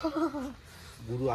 গুরু গুরু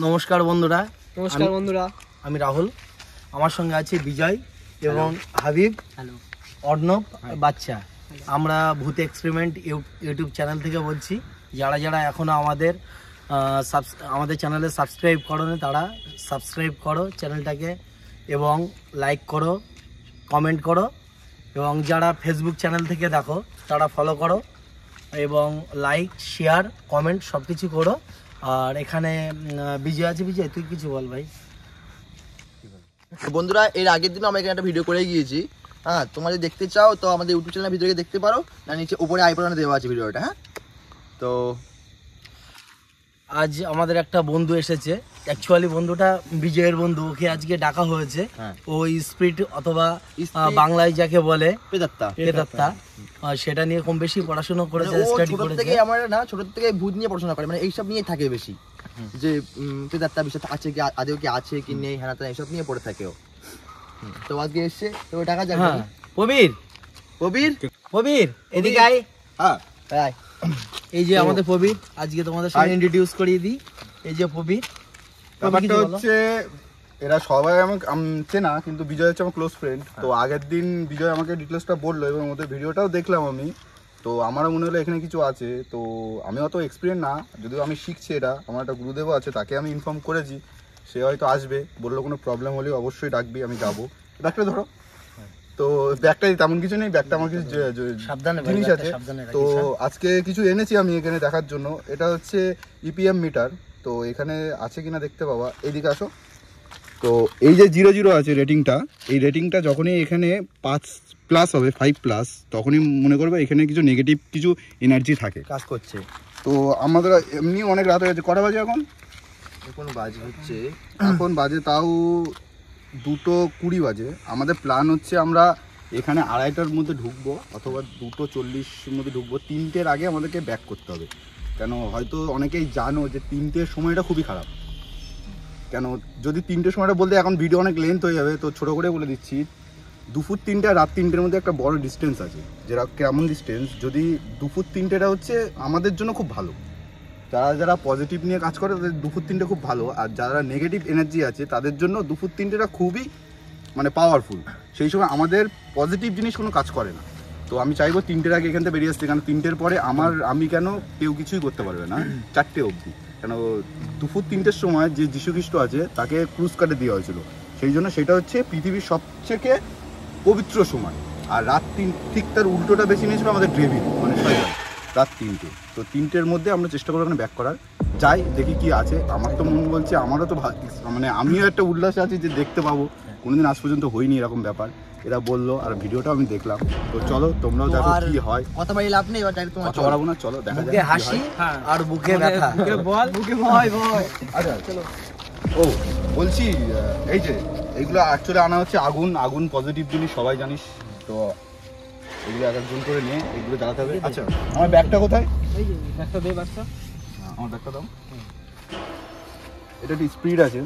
নমস্কার বন্ধুরা। নমস্কার বন্ধুরা, আমি রাহুল, আমার সঙ্গে আছে বিজয় এবং হাবিব, অর্ণব, বাচ্চা। আমরা ভূত এক্সপেরিমেন্ট ইউটিউব চ্যানেল থেকে বলছি। যারা যারা এখনও আমাদের চ্যানেলে সাবস্ক্রাইব করোনি তারা সাবস্ক্রাইব করো চ্যানেলটাকে, এবং লাইক করো, কমেন্ট করো, এবং যারা ফেসবুক চ্যানেল থেকে দেখো তারা ফলো করো এবং লাইক, শেয়ার, কমেন্ট সব কিছু করো। আর এখানে বিজয় আছে। বিজয়, তুই কিছু বল ভাই। বন্ধুরা, এর আগের দিন আমরা এখানে একটা ভিডিও করে গিয়েছি। হ্যাঁ, তোমরা যদি দেখতে চাও তো আমাদের ইউটিউব চ্যানেলের ভিডিওকে দেখতে পারো, না নিচে উপরে আই বাটনে দেওয়া আছে ভিডিওটা। হ্যাঁ, তো আজ আমাদের একটা বন্ধু এসেছে। অ্যাকচুয়ালি বন্ধুটা বিজয়ের বন্ধু, ওকে আজকে ডাকা হয়েছে। ও স্পিরিট অথবা বাংলায় যাকে বলে প্রেতাত্মা, সেটা নিয়ে কম বেশি পড়াশোনা করেছে, স্টাডি করেছে। ছোট থেকে ভূত নিয়ে পড়াশোনা করে, মানে এইসব নিয়ে থাকে বেশি, যে প্রেতাত্মা বিষয় আছে কি, আদেও কি আছে কি নেই, হ্যাঁ এইসব নিয়ে পড়ে থাকে ও। তো আজকে এসছে, তো টাকা যাবে। প্রবীর প্রবীর প্রবীর এদিকে আয়। হ্যাঁ, এই যে আমাদের প্রবীর, আজকে তোমাদের সঙ্গে ইন্ট্রোডিউস করিয়ে দিই। এই যে প্রবীর। ব্যাপারটা হচ্ছে এরা সবাই আমাকে চেনা, কিন্তু বিজয় হচ্ছে আমার ক্লোজ ফ্রেন্ড। তো আগের দিন বিজয় আমাকে ডিটেলসটা বললো এবং ওদের ভিডিওটাও দেখলাম আমি। তো আমারও মনে হলো এখানে কিছু আছে। তো আমি অত এক্সপিরিয়েন্স না, যদিও আমি শিখছি। এটা আমার একটা গুরুদেবও আছে, তাকে আমি ইনফর্ম করেছি, সে হয়তো আসবে। বললো কোনো প্রবলেম হলে অবশ্যই ডাকবি, আমি যাবো। ব্যাগটা ধরো। তো ব্যাগটা তেমন কিছু নেই, ব্যাগটা আমার কিছু জিনিস আছে। তো আজকে কিছু এনেছি আমি এখানে দেখার জন্য। এটা হচ্ছে ইপিএম মিটার। তো এখানে আছে কিনা দেখতে পাবা, এইদিকে আসো। তো এই যে 00 আছে রেটিংটা, এই রেটিংটা যখনই এখানে 5+ হবে, 5+, তখনই মনে করবে এখানে কিছু নেগেটিভ কিছু এনার্জি থাকে, কাজ করছে। তো আমাদের এমনি অনেক রাত হয়ে গেছে। কটা বাজে এখন? এখন বাজে তাও 2:20 বাজে। আমাদের প্ল্যান হচ্ছে আমরা এখানে 2:30টার মধ্যে ঢুকবো, অথবা 2:40-এর মধ্যে ঢুকবো। 3টের আগে আমাদেরকে ব্যাক করতে হবে। কেন, হয়তো অনেকেই জানো যে 3টের সময়টা খুবই খারাপ। কেন, যদি 3টের সময়টা বলতে এখন ভিডিও অনেক লেন্থ হয়ে যাবে, তো ছোটো করে বলে দিচ্ছি। দুপুর 3টে আর রাত 3টের মধ্যে একটা বড় ডিস্টেন্স আছে। যেটা কেমন ডিস্টেন্স, যদি দুপুর 3টেটা হচ্ছে আমাদের জন্য খুব ভালো। যারা যারা পজিটিভ নিয়ে কাজ করে তাদের দুপুর 3টে খুব ভালো, আর যারা নেগেটিভ এনার্জি আছে তাদের জন্য দুপুর 3টেটা খুবই মানে পাওয়ারফুল। সেই সময় আমাদের পজিটিভ জিনিস কোনো কাজ করে না। তো আমি চাইবো 3টের আগে এখান থেকে বেরিয়ে আসতে, কারণ 3টের পরে আমি কেন কেউ কিছুই করতে পারবে না 4টে অবধি। কেন, দুপুর 3টের সময় যে যীশু খ্রিস্ট আছে তাকে ক্রুশ কাটে দেওয়া হয়েছিল, সেই জন্য সেটা হচ্ছে পৃথিবীর সবথেকে পবিত্র সময়। আর রাত 3 ঠিক তার উল্টোটা বেশি নিয়েছিল আমাদের ডেভিল, মানে রাত 3টে। তো 3টের মধ্যে আমরা চেষ্টা করবো এখানে ব্যাক করার। যাই দেখি কি আছে। আমার তো মন বলছে, আমারও তো মানে আমিও একটা উল্লাসে আছি যে দেখতে পাবো। কোনোদিন আজ পর্যন্ত হয়নি এরকম ব্যাপার, এরা বললো, আর ভিডিওটা আমি দেখলাম। তো চলো তোমরাও দেখো কি হয়। কথা বলি লাভ নেই, এবার তোমার কথা বলবো না, চলো দেখা যাক। হাসি আর বুকে ব্যথা, বল বুকে ভয় ভয়। আচ্ছা চলো। ও বলছি, এই যে এইগুলো অ্যাকচুয়ালি আনা হচ্ছে আগুন পজিটিভ জিনিস, সবাই জানিস। তো এগুলো এক একজন করে নিয়ে এগুলো জ্বালাতে হবে। আচ্ছা, আমার ব্যাগটা কোথায়? এই যে ব্যাগটা দে, বাচ্চা। আমার ব্যাগটা দাও। এটা একটু স্পিড আছে,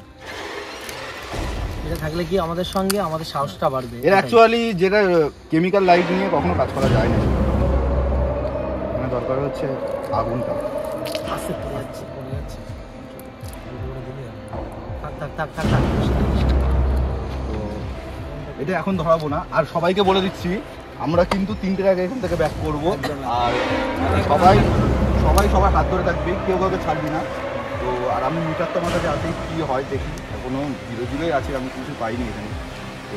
এটা থাকলে কি আমাদের সঙ্গে আমাদের সাহসটা বাড়বে। এর অ্যাকচুয়ালি যেটা কেমিক্যাল লাইট নিয়ে কখনো কাজ করা যায় না। এখানে দরকার হচ্ছে আগুনটা। আস্তে পড়ে যাচ্ছে। তো এটা এখন ধরাবো না। আর সবাইকে বলে দিচ্ছি, আমরা কিন্তু 3টের আগে এখান থেকে ব্যাক করবো। আর সবাই সবার হাত ধরে থাকবে, কেউ কাউকে ছাড়বি না। তো আর আমি মিটারটা আমার কাছে আছে, কী হয় দেখি। এখনো 0-0 আছে, আমি কিছু পাইনি এখানে। তো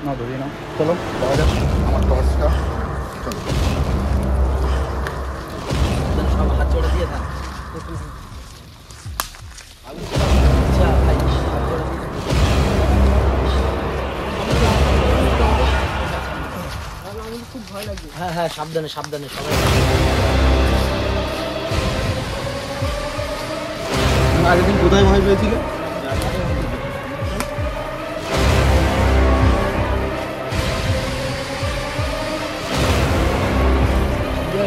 না ধরিয়ে নাও, চলো যাওয়া যাক। আমার টর্চটা চলো। সব হাত জোড়া দিয়ে থাক। আচ্ছা ভাই, হাত জোড়া দিয়ে খুব ভয় লাগছে। হ্যাঁ হ্যাঁ, সাবধানে সাবধানে সবাই। আগের দিন কোথায় ভয় পেয়েছিলে?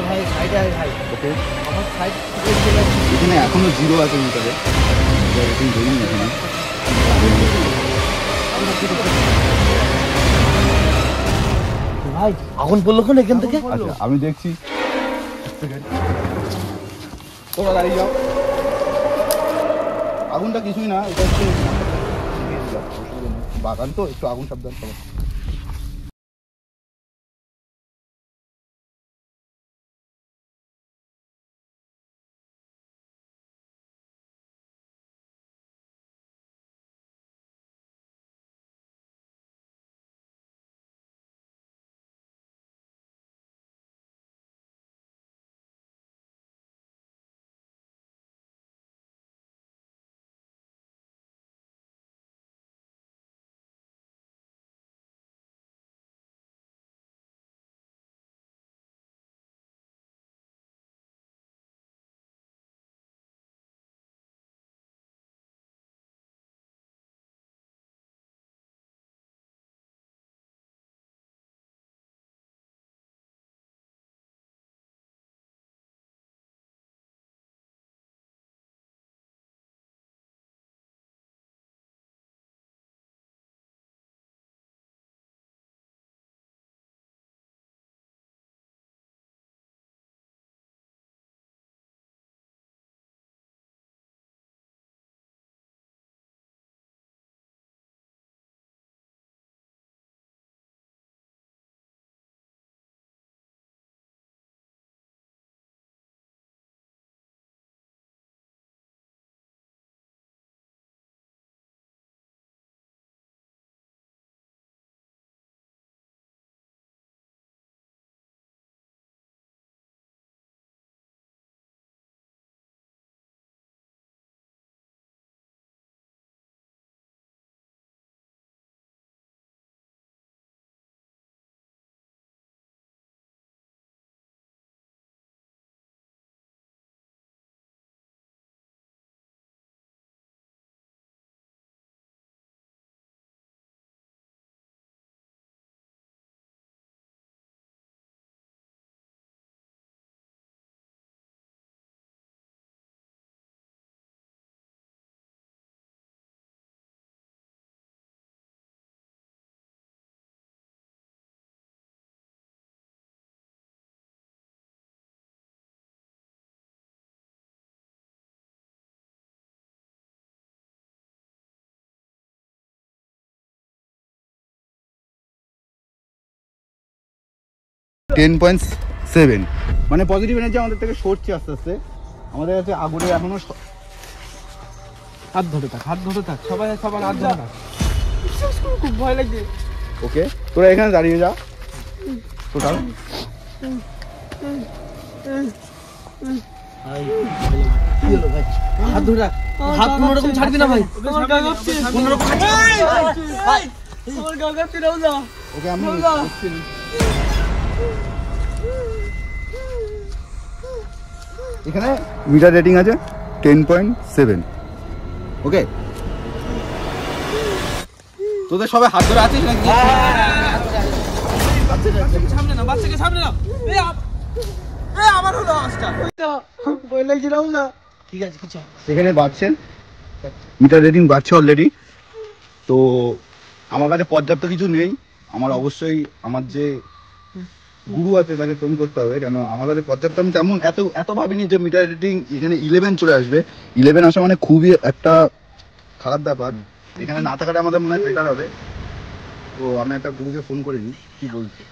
ভাই সাইডে আয় ভাই, ওকে, আমার সাইড এখানে এখনো 0 আছে মিটারে। রেটিং ধরিনি এখানে। ভাই আগুন পড়লো কোন এখান থেকে? আচ্ছা আমি দেখছি। তোমরা দাঁড়িয়ে যাও। আগুনটা কিছুই না, এটা হচ্ছে বাগান তো, একটু আগুন সাবধান করো। $10.7 মানে পজিটিভ এনার্জি আমাদের থেকে সরছে আস্তে আস্তে। আমাদের কাছে আগুনে এখনো হাত ধরে থাক, হাত ধরে থাক, সবাই সবার হাত ধরে থাক। খুব ভয় লাগছে। ওকে, তোরা এখানে দাঁড়িয়ে যা টোটাল। ভাই কি হলো ভাই? হাত ধরে রাখ, হাত কোনো রকম ছাড়বি না ভাই। আমার গা কাঁপছে। কোনো রকম আমার গা কাঁপছে, রাউজা। ওকে আমি এখানে মিটার রেটিং আছে 10.7। ওকে, তোদের সবাই হাত ধরে আছিস নাকি? বাচ্চাকে সামনে না, বাচ্চাকে সামনে না। আমার হলো আওয়াজটা। ভয় লাগছে, রাউজা। ঠিক আছে কিছু হবে না। এখানে বাড়ছেন, মিটার রেটিং বাড়ছে অলরেডি। তো আমার কাছে পর্যাপ্ত কিছু নেই। আমার অবশ্যই আমার যে গুরু আছে তাকে ফোন করতে হবে, কেন আমার কাছে পর্যাপ্ত, আমি তেমন এত ভাবিনি যে মিটার রেটিং এখানে 11 চলে আসবে। 11 আসা মানে খুবই একটা খারাপ ব্যাপার। এখানে না থাকাটা আমাদের মনে হয় বেটার হবে। তো আমি একটা গুরুকে ফোন করে নিই, কি বলছি।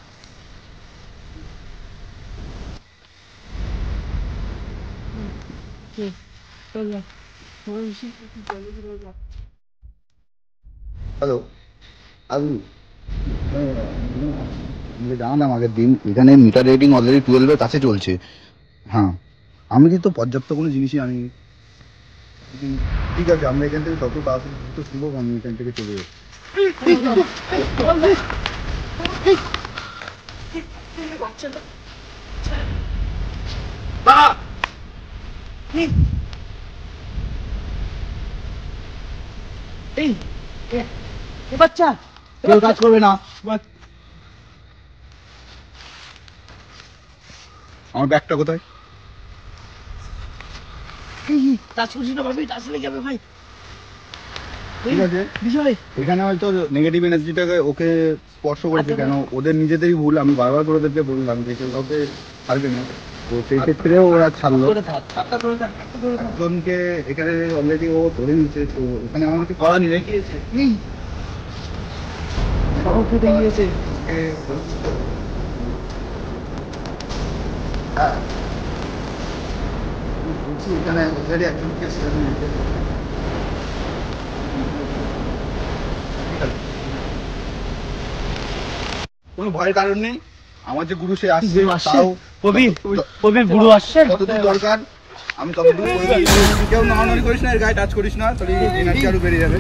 হ্যালো জানালাম আগের দিন এখানে মিটার রেটিং অলরেডি 12-এর কাছে চলছে। হ্যাঁ আমি কিন্তু পর্যাপ্ত কোনো জিনিসই আমি ঠিক আছে আমরা এখান থেকে যত তাড়াতাড়ি সম্ভব আমি এখান থেকে চলে যাবো। বাচ্চা কেউ কাজ করবে না। আমার ব্যাগটা কোথায়? টাচ করছি না ভাবি, টাচ লেগে যাবে ভাই। ঠিক আছে বিজয় এখানে হয়তো নেগেটিভ এনার্জিটাকে ওকে স্পর্শ করেছে, কেন ওদের নিজেদেরই ভুল। আমি বারবার করে ওদেরকে বললাম যে কেউ কাউকে ছাড়বে না, তো সেই ক্ষেত্রেও ওরা ছাড়লো। একজনকে এখানে অলরেডি ও ধরে নিচ্ছে, তো এখানে আমার কিছু করা নেই। এখানে অলরেডি একজনকে ছেড়ে নিয়েছে। কোনো ভয়ের কারণ নেই, আমার যে গুরু সে আসছে, তাও গুরু আসছে যতদূর দরকার আমি ততদূর করে দিই। কেউ নড়ানড়ি করিস না, এর গায়ে টাচ করিস না, তাহলে এনার্জি আরো বেড়ে যাবে।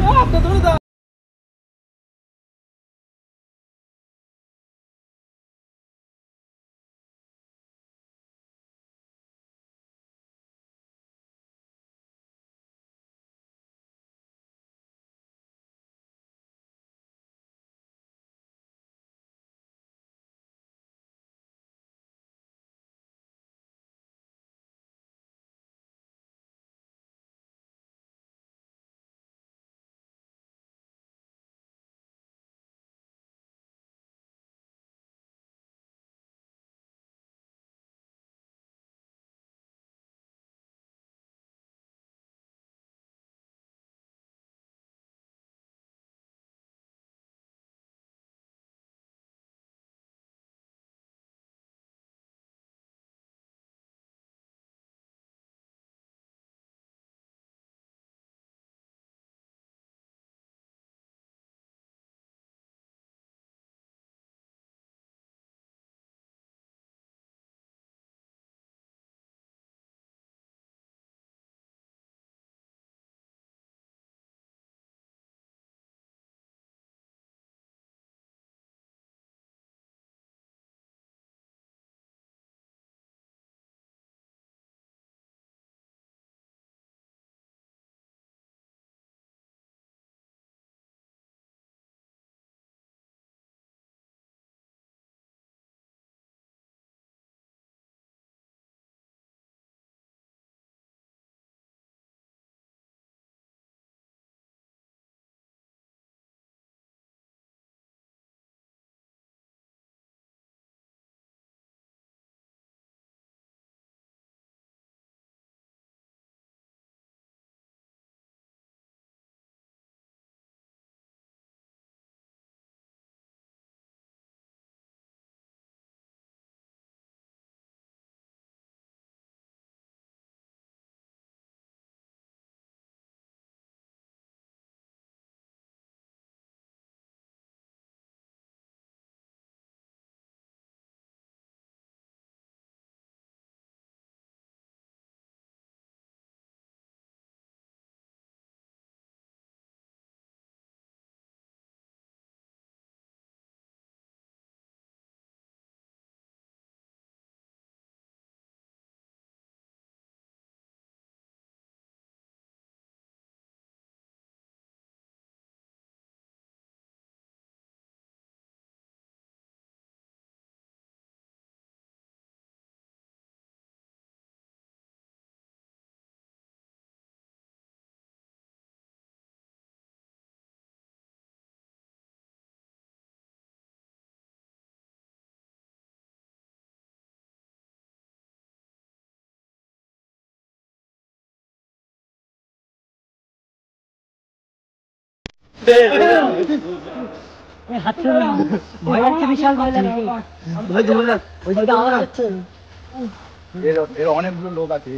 এর অনেকগুলো লোক আছে,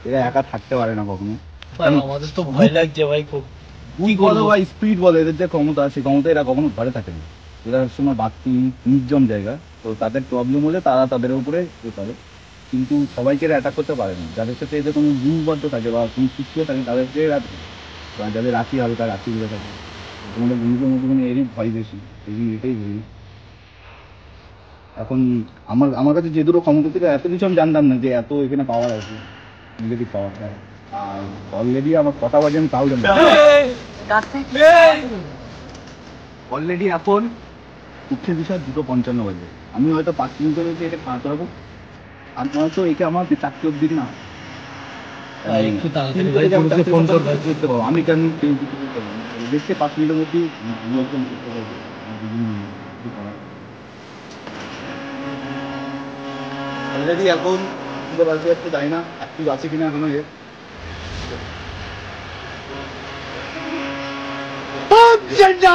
এরা একা থাকতে পারে না কখনো। ভাই আমাদের তো ভয় লাগছে ভাই খুব। কি বলো ভাই, স্পিড বলো, এদের যে ক্ষমতা, সেই ক্ষমতা এরা কখনো ঘরে থাকে না। এরা সময় বাড়তি নির্জন জায়গা, তো তাদের প্রবলেম হলে তারা তাদের উপরে এ করে, কিন্তু সবাইকে অ্যাটাক করতে পারে না। যাদের সাথে এদের কোনো জিনবদ্ধ থাকে বা কোনো সুস্থ থাকে তাদেরকে রাখে, যাদের রাখি হবে তার রাখি ঘুরে থাকে। তোমাদের বন্ধুদের মধ্যে মানে এরই ভয় বেশি, এটাই বলি। এখন আমার কাছে যে দুটো ক্ষমতা ছিল, এত কিছু আমি জানতাম না যে এত এখানে পাওয়ার আছে, নেগেটিভ পাওয়ার। আর অলরেডি আমার কটা বাজে আমি তাও জানি না। অলরেডি এখন উঠে বিষয় 2:55 বাজে। আমি হয়তো 5 মিনিট হয়েছে এটা খাওয়াতে হবে, আর নয়তো একে আমার 4টে অব্দি না। একটু তাড়াতাড়ি ভাই পুলিশে ফোন কর ভাই। আমি কেন দেখতে 5 মিনিটের মধ্যেই অলরেডি এখন বাজে যাচ্ছে, জানি না একটু আছে কিনা এখনো। জেন্ডা